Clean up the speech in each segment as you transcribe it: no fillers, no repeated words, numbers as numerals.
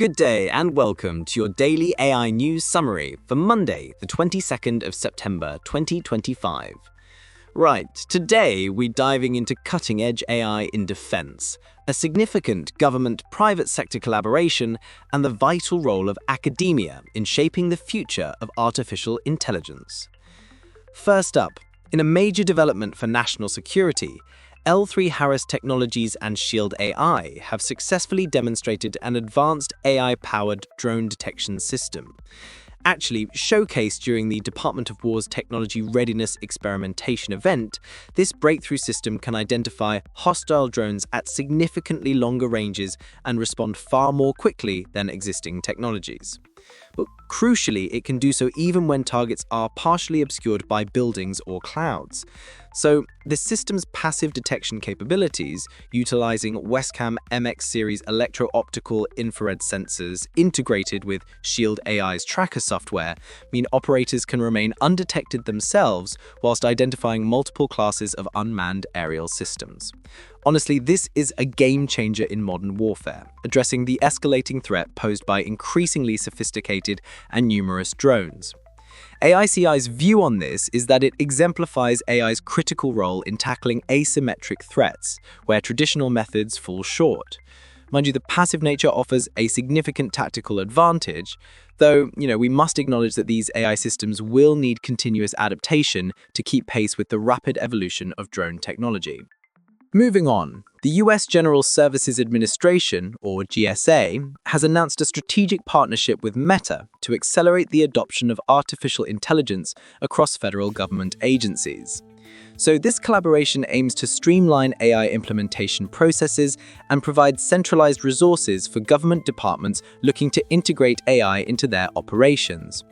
Good day and welcome to your daily AI news summary for Monday, the 22nd of September 2025. Right, today we're diving into cutting-edge AI in defense, a significant government-private sector collaboration, and the vital role of academia in shaping the future of artificial intelligence. First up, in a major development for national security, L3Harris Technologies and Shield AI have successfully demonstrated an advanced AI-powered drone detection system. Actually showcased during the Department of War's Technology Readiness Experimentation event, this breakthrough system can identify hostile drones at significantly longer ranges and respond far more quickly than existing technologies. But crucially, it can do so even when targets are partially obscured by buildings or clouds. So, the system's passive detection capabilities, utilizing WESCAM MX-Series electro-optical infrared sensors integrated with Shield AI's tracker software, mean operators can remain undetected themselves whilst identifying multiple classes of unmanned aerial systems. Honestly, this is a game changer in modern warfare, addressing the escalating threat posed by increasingly sophisticated and numerous drones. AICI's view on this is that it exemplifies AI's critical role in tackling asymmetric threats, where traditional methods fall short. Mind you, the passive nature offers a significant tactical advantage, though, we must acknowledge that these AI systems will need continuous adaptation to keep pace with the rapid evolution of drone technology. Moving on, the US General Services Administration, or GSA, has announced a strategic partnership with Meta to accelerate the adoption of artificial intelligence across federal government agencies. So this collaboration aims to streamline AI implementation processes and provide centralized resources for government departments looking to integrate AI into their operations.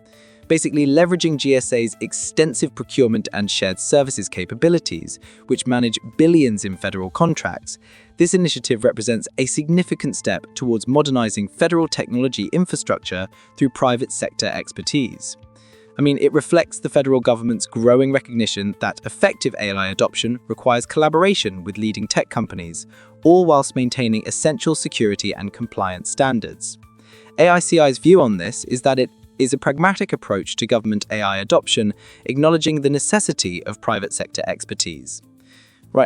Basically leveraging GSA's extensive procurement and shared services capabilities, which manage billions in federal contracts. This initiative represents a significant step towards modernizing federal technology infrastructure through private sector expertise. It reflects the federal government's growing recognition that effective AI adoption requires collaboration with leading tech companies, all whilst maintaining essential security and compliance standards. AICI's view on this is that it is a pragmatic approach to government AI adoption, acknowledging the necessity of private sector expertise.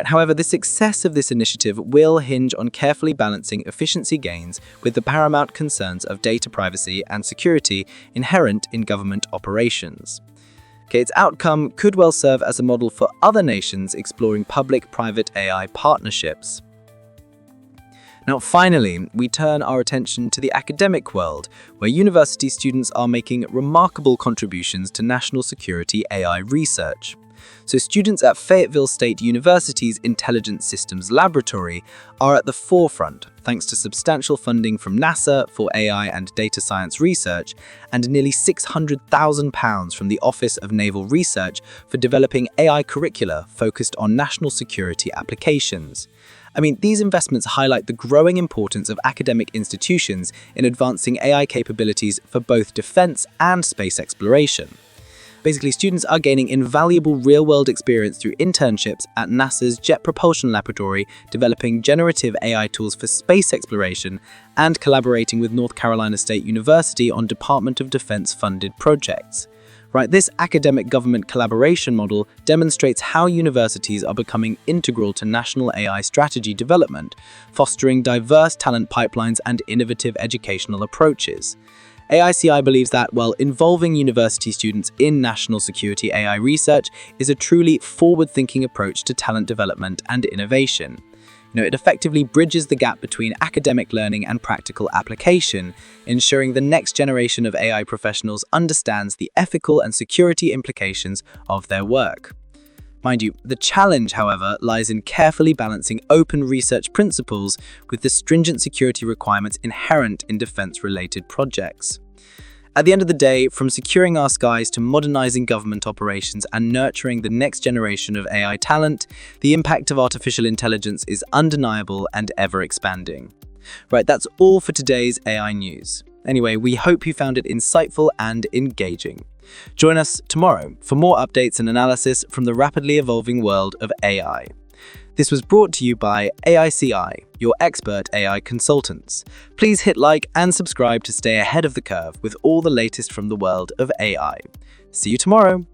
However, the success of this initiative will hinge on carefully balancing efficiency gains with the paramount concerns of data privacy and security inherent in government operations. Its outcome could well serve as a model for other nations exploring public-private AI partnerships. Now, finally, we turn our attention to the academic world, where university students are making remarkable contributions to national security AI research. So students at Fayetteville State University's Intelligence Systems Laboratory are at the forefront, thanks to substantial funding from NASA for AI and data science research, and nearly £600,000 from the Office of Naval Research for developing AI curricula focused on national security applications. These investments highlight the growing importance of academic institutions in advancing AI capabilities for both defense and space exploration. Basically, students are gaining invaluable real-world experience through internships at NASA's Jet Propulsion Laboratory, developing generative AI tools for space exploration, and collaborating with North Carolina State University on Department of Defense-funded projects. This academic government collaboration model demonstrates how universities are becoming integral to national AI strategy development, fostering diverse talent pipelines and innovative educational approaches. AICI believes that, while involving university students in national security AI research is a truly forward-thinking approach to talent development and innovation. It effectively bridges the gap between academic learning and practical application, ensuring the next generation of AI professionals understands the ethical and security implications of their work. Mind you, the challenge, however, lies in carefully balancing open research principles with the stringent security requirements inherent in defense-related projects. At the end of the day, from securing our skies to modernizing government operations and nurturing the next generation of AI talent, the impact of artificial intelligence is undeniable and ever-expanding. That's all for today's AI news. Anyway, we hope you found it insightful and engaging. Join us tomorrow for more updates and analysis from the rapidly evolving world of AI. This was brought to you by AICI, your expert AI consultants. Please hit like and subscribe to stay ahead of the curve with all the latest from the world of AI. See you tomorrow.